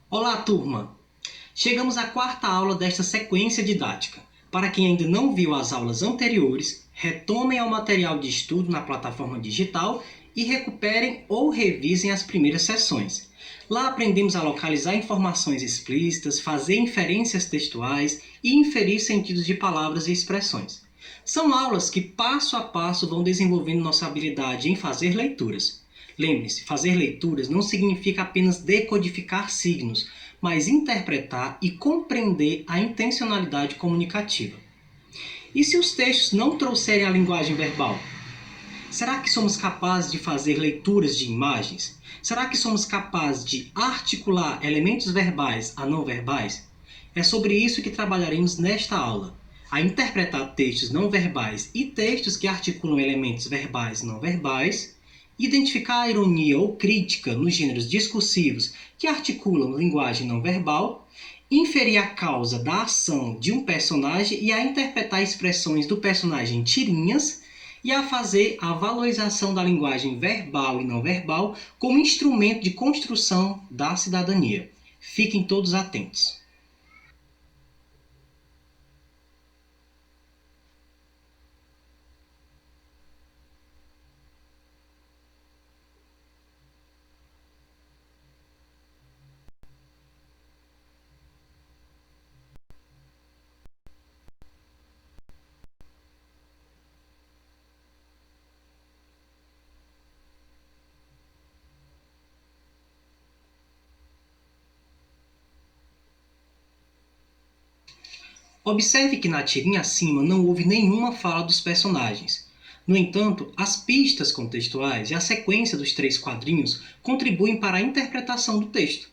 Olá, turma! Chegamos à quarta aula desta sequência didática. Para quem ainda não viu as aulas anteriores, retomem ao material de estudo na plataforma digital e recuperem ou revisem as primeiras sessões. Lá aprendemos a localizar informações explícitas, fazer inferências textuais e inferir sentidos de palavras e expressões. São aulas que passo a passo vão desenvolvendo nossa habilidade em fazer leituras. Lembre-se, fazer leituras não significa apenas decodificar signos, mas interpretar e compreender a intencionalidade comunicativa. E se os textos não trouxerem a linguagem verbal? Será que somos capazes de fazer leituras de imagens? Será que somos capazes de articular elementos verbais a não verbais? É sobre isso que trabalharemos nesta aula. A interpretar textos não verbais e textos que articulam elementos verbais e não verbais, identificar a ironia ou crítica nos gêneros discursivos que articulam linguagem não verbal, inferir a causa da ação de um personagem e a interpretar expressões do personagem tirinhas, e a fazer a valorização da linguagem verbal e não verbal como instrumento de construção da cidadania. Fiquem todos atentos. Observe que na tirinha acima não houve nenhuma fala dos personagens. No entanto, as pistas contextuais e a sequência dos 3 quadrinhos contribuem para a interpretação do texto,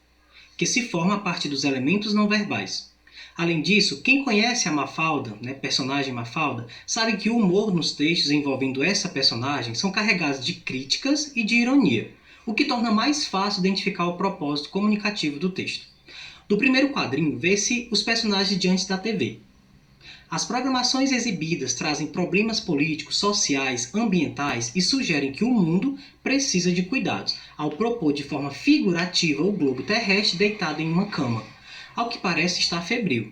que se forma a partir dos elementos não verbais. Além disso, quem conhece a Mafalda, personagem Mafalda, sabe que o humor nos textos envolvendo essa personagem são carregados de críticas e de ironia, o que torna mais fácil identificar o propósito comunicativo do texto. No primeiro quadrinho, vê-se os personagens diante da TV. As programações exibidas trazem problemas políticos, sociais, ambientais e sugerem que o mundo precisa de cuidados, ao propor de forma figurativa o globo terrestre deitado em uma cama, ao que parece estar febril.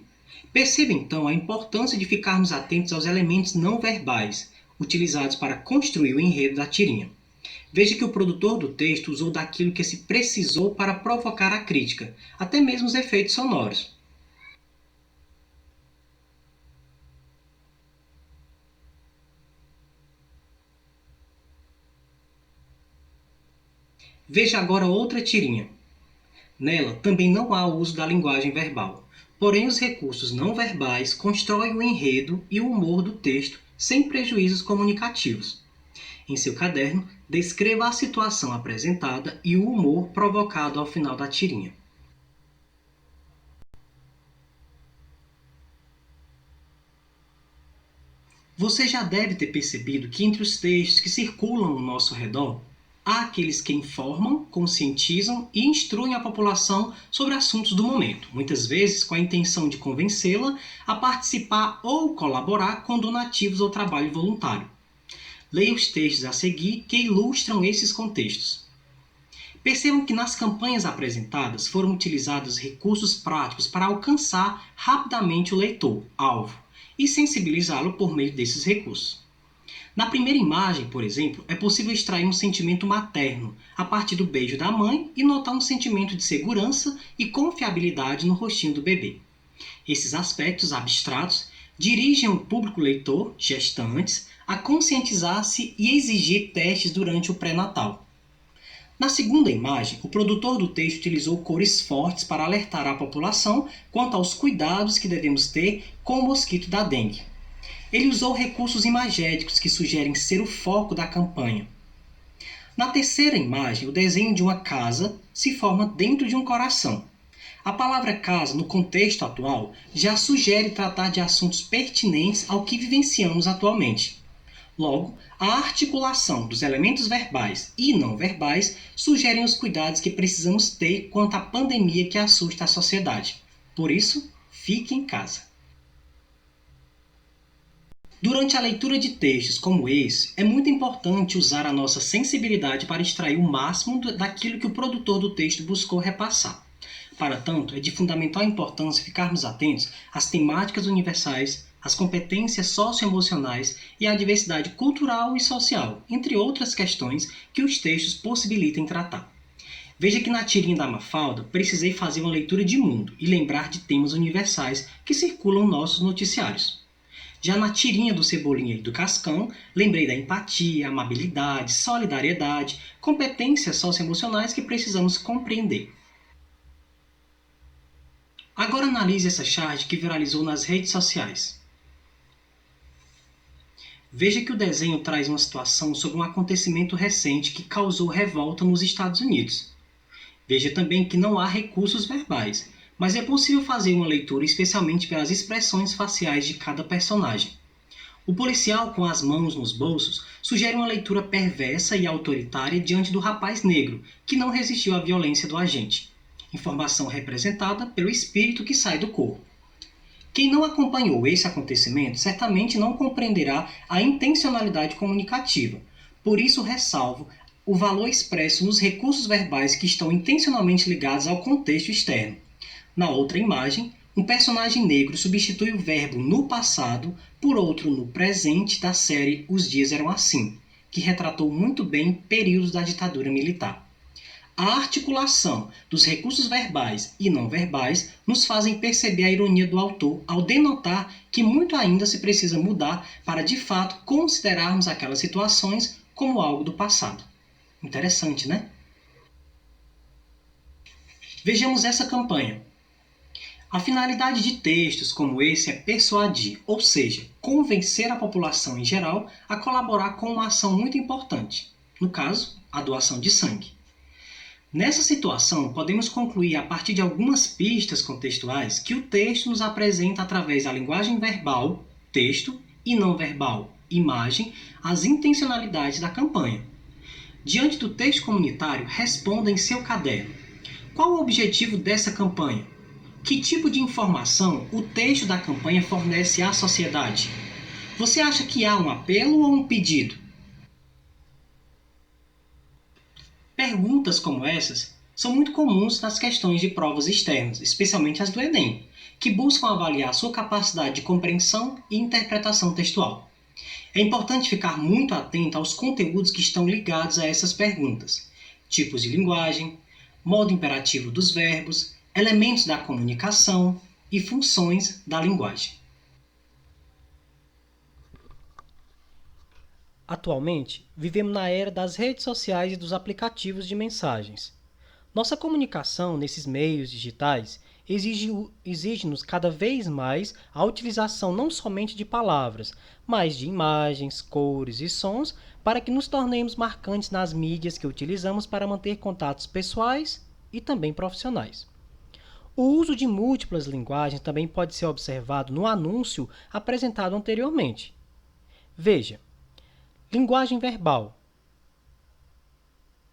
Perceba então a importância de ficarmos atentos aos elementos não verbais, utilizados para construir o enredo da tirinha. Veja que o produtor do texto usou daquilo que se precisou para provocar a crítica, até mesmo os efeitos sonoros. Veja agora outra tirinha. Nela também não há o uso da linguagem verbal, porém os recursos não verbais constroem o enredo e o humor do texto sem prejuízos comunicativos. Em seu caderno, descreva a situação apresentada e o humor provocado ao final da tirinha. Você já deve ter percebido que entre os textos que circulam ao nosso redor, há aqueles que informam, conscientizam e instruem a população sobre assuntos do momento, muitas vezes com a intenção de convencê-la a participar ou colaborar com donativos ou trabalho voluntário. Leia os textos a seguir que ilustram esses contextos. Percebam que nas campanhas apresentadas foram utilizados recursos práticos para alcançar rapidamente o leitor-alvo e sensibilizá-lo por meio desses recursos. Na primeira imagem, por exemplo, é possível extrair um sentimento materno a partir do beijo da mãe e notar um sentimento de segurança e confiabilidade no rostinho do bebê. Esses aspectos abstratos dirigem o público leitor, gestantes, a conscientizar-se e exigir testes durante o pré-natal. Na segunda imagem, o produtor do texto utilizou cores fortes para alertar a população quanto aos cuidados que devemos ter com o mosquito da dengue. Ele usou recursos imagéticos que sugerem ser o foco da campanha. Na terceira imagem, o desenho de uma casa se forma dentro de um coração. A palavra casa, no contexto atual, já sugere tratar de assuntos pertinentes ao que vivenciamos atualmente. Logo, a articulação dos elementos verbais e não verbais sugerem os cuidados que precisamos ter quanto à pandemia que assusta a sociedade. Por isso, fique em casa. Durante a leitura de textos como esse, é muito importante usar a nossa sensibilidade para extrair o máximo daquilo que o produtor do texto buscou repassar. Para tanto, é de fundamental importância ficarmos atentos às temáticas universais, às competências socioemocionais e à diversidade cultural e social, entre outras questões que os textos possibilitem tratar. Veja que na tirinha da Mafalda precisei fazer uma leitura de mundo e lembrar de temas universais que circulam nossos noticiários. Já na tirinha do Cebolinha e do Cascão, lembrei da empatia, amabilidade, solidariedade, competências socioemocionais que precisamos compreender. Agora analise essa charge que viralizou nas redes sociais. Veja que o desenho traz uma situação sobre um acontecimento recente que causou revolta nos Estados Unidos. Veja também que não há recursos verbais, mas é possível fazer uma leitura especialmente pelas expressões faciais de cada personagem. O policial com as mãos nos bolsos sugere uma leitura perversa e autoritária diante do rapaz negro, que não resistiu à violência do agente. Informação representada pelo espírito que sai do corpo. Quem não acompanhou esse acontecimento certamente não compreenderá a intencionalidade comunicativa. Por isso ressalvo o valor expresso nos recursos verbais que estão intencionalmente ligados ao contexto externo. Na outra imagem, um personagem negro substitui o verbo no passado por outro no presente da série Os Dias Eram Assim, que retratou muito bem períodos da ditadura militar. A articulação dos recursos verbais e não verbais nos fazem perceber a ironia do autor ao denotar que muito ainda se precisa mudar para de fato considerarmos aquelas situações como algo do passado. Interessante, né? Vejamos essa campanha. A finalidade de textos como esse é persuadir, ou seja, convencer a população em geral a colaborar com uma ação muito importante, no caso, a doação de sangue. Nessa situação, podemos concluir a partir de algumas pistas contextuais que o texto nos apresenta através da linguagem verbal, texto, e não verbal, imagem, as intencionalidades da campanha. Diante do texto comunitário, responda em seu caderno. Qual o objetivo dessa campanha? Que tipo de informação o texto da campanha fornece à sociedade? Você acha que há um apelo ou um pedido? Perguntas como essas são muito comuns nas questões de provas externas, especialmente as do Enem, que buscam avaliar sua capacidade de compreensão e interpretação textual. É importante ficar muito atento aos conteúdos que estão ligados a essas perguntas: tipos de linguagem, modo imperativo dos verbos, elementos da comunicação e funções da linguagem. Atualmente, vivemos na era das redes sociais e dos aplicativos de mensagens. Nossa comunicação nesses meios digitais exige-nos cada vez mais a utilização não somente de palavras, mas de imagens, cores e sons para que nos tornemos marcantes nas mídias que utilizamos para manter contatos pessoais e também profissionais. O uso de múltiplas linguagens também pode ser observado no anúncio apresentado anteriormente. Veja. Linguagem verbal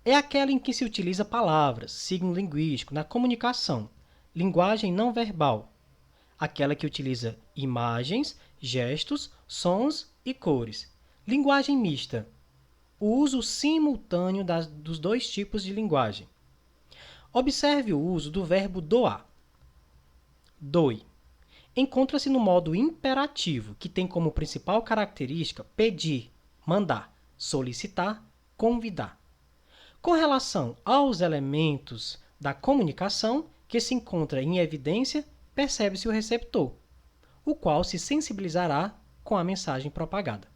é aquela em que se utiliza palavras, signo linguístico na comunicação. Linguagem não verbal, aquela que utiliza imagens, gestos, sons e cores. Linguagem mista, o uso simultâneo dos dois tipos de linguagem. Observe o uso do verbo doar. Doe. Encontra-se no modo imperativo, que tem como principal característica pedir, mandar, solicitar, convidar. Com relação aos elementos da comunicação que se encontra em evidência, percebe-se o receptor, o qual se sensibilizará com a mensagem propagada.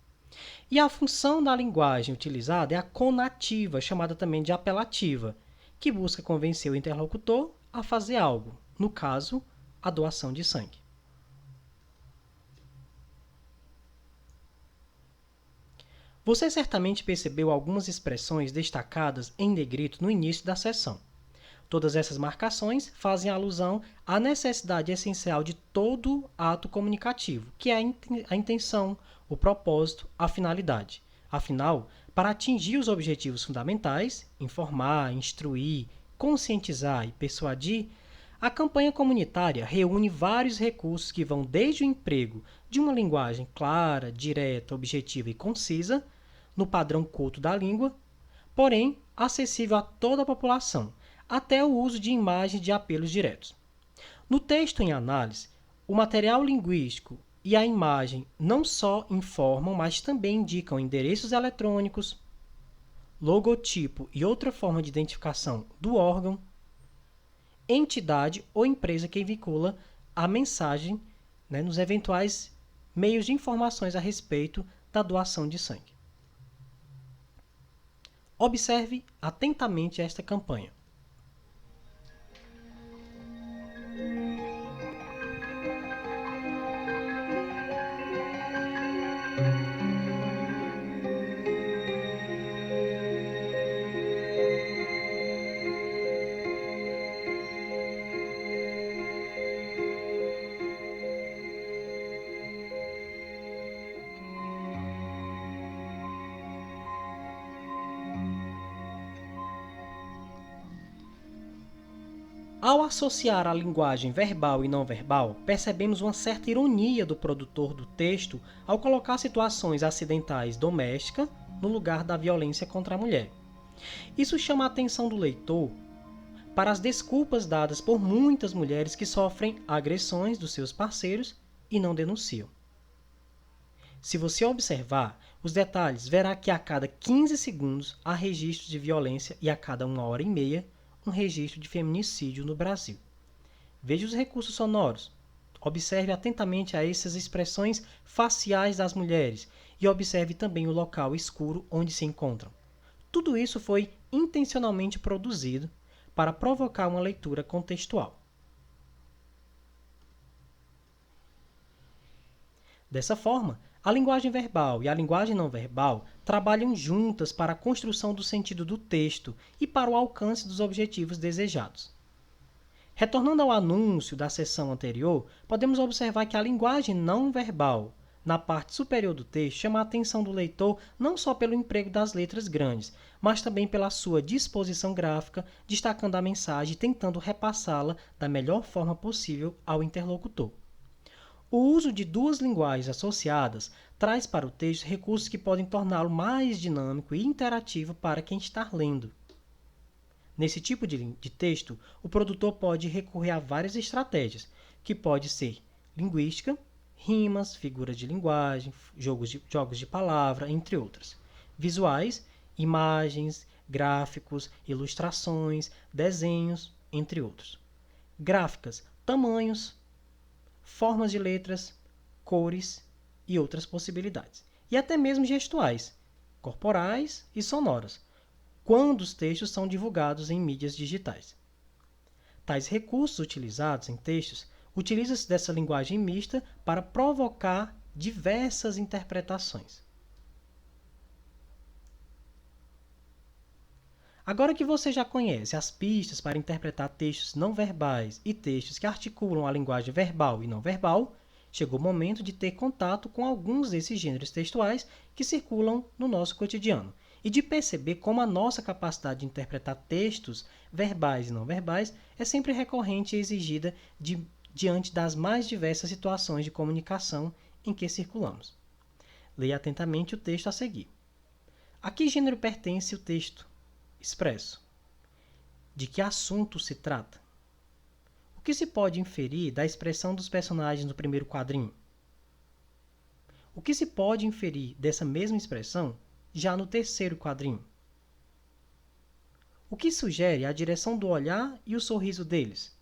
E a função da linguagem utilizada é a conativa, chamada também de apelativa, que busca convencer o interlocutor a fazer algo, no caso, a doação de sangue. Você certamente percebeu algumas expressões destacadas em negrito no início da sessão. Todas essas marcações fazem alusão à necessidade essencial de todo ato comunicativo, que é a intenção, o propósito, a finalidade. Afinal, para atingir os objetivos fundamentais, informar, instruir, conscientizar e persuadir, a campanha comunitária reúne vários recursos que vão desde o emprego de uma linguagem clara, direta, objetiva e concisa, no padrão culto da língua, porém acessível a toda a população, até o uso de imagens de apelos diretos. No texto em análise, o material linguístico e a imagem não só informam, mas também indicam endereços eletrônicos, logotipo e outra forma de identificação do órgão, entidade ou empresa que vincula a mensagem, nos eventuais meios de informações a respeito da doação de sangue. Observe atentamente esta campanha. Ao associar a linguagem verbal e não verbal, percebemos uma certa ironia do produtor do texto ao colocar situações acidentais domésticas no lugar da violência contra a mulher. Isso chama a atenção do leitor para as desculpas dadas por muitas mulheres que sofrem agressões dos seus parceiros e não denunciam. Se você observar os detalhes, verá que a cada 15 segundos há registros de violência e a cada 1h30 um registro de feminicídio no Brasil. Veja os recursos sonoros. Observe atentamente a essas expressões faciais das mulheres e observe também o local escuro onde se encontram. Tudo isso foi intencionalmente produzido para provocar uma leitura contextual. Dessa forma, a linguagem verbal e a linguagem não verbal trabalham juntas para a construção do sentido do texto e para o alcance dos objetivos desejados. Retornando ao anúncio da seção anterior, podemos observar que a linguagem não verbal, na parte superior do texto, chama a atenção do leitor não só pelo emprego das letras grandes, mas também pela sua disposição gráfica, destacando a mensagem e tentando repassá-la da melhor forma possível ao interlocutor. O uso de duas linguagens associadas traz para o texto recursos que podem torná-lo mais dinâmico e interativo para quem está lendo. Nesse tipo de texto, o produtor pode recorrer a várias estratégias, que pode ser linguística, rimas, figuras de linguagem, jogos de palavra, entre outras. Visuais, imagens, gráficos, ilustrações, desenhos, entre outros. Gráficas, tamanhos, formas de letras, cores e outras possibilidades. E até mesmo gestuais, corporais e sonoras, quando os textos são divulgados em mídias digitais. Tais recursos utilizados em textos utilizam-se dessa linguagem mista para provocar diversas interpretações. Agora que você já conhece as pistas para interpretar textos não verbais e textos que articulam a linguagem verbal e não verbal, chegou o momento de ter contato com alguns desses gêneros textuais que circulam no nosso cotidiano e de perceber como a nossa capacidade de interpretar textos verbais e não verbais é sempre recorrente e exigida diante das mais diversas situações de comunicação em que circulamos. Leia atentamente o texto a seguir. A que gênero pertence o texto expresso? De que assunto se trata? O que se pode inferir da expressão dos personagens no primeiro quadrinho? O que se pode inferir dessa mesma expressão já no terceiro quadrinho? O que sugere a direção do olhar e o sorriso deles?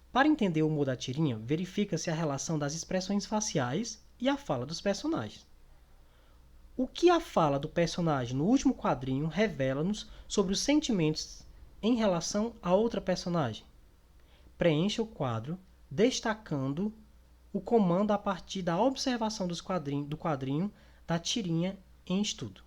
Para entender o humor da tirinha, verifica-se a relação das expressões faciais e a fala dos personagens. O que a fala do personagem no último quadrinho revela-nos sobre os sentimentos em relação a outra personagem? Preencha o quadro, destacando o comando a partir da observação do quadrinho da tirinha em estudo.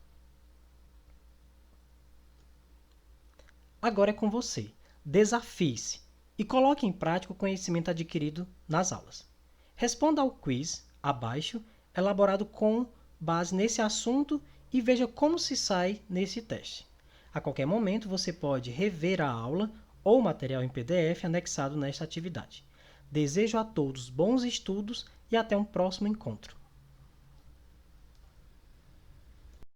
Agora é com você. Desafie-se e coloque em prática o conhecimento adquirido nas aulas. Responda ao quiz abaixo, elaborado com base nesse assunto e veja como se sai nesse teste. A qualquer momento você pode rever a aula ou o material em PDF anexado nesta atividade. Desejo a todos bons estudos e até um próximo encontro.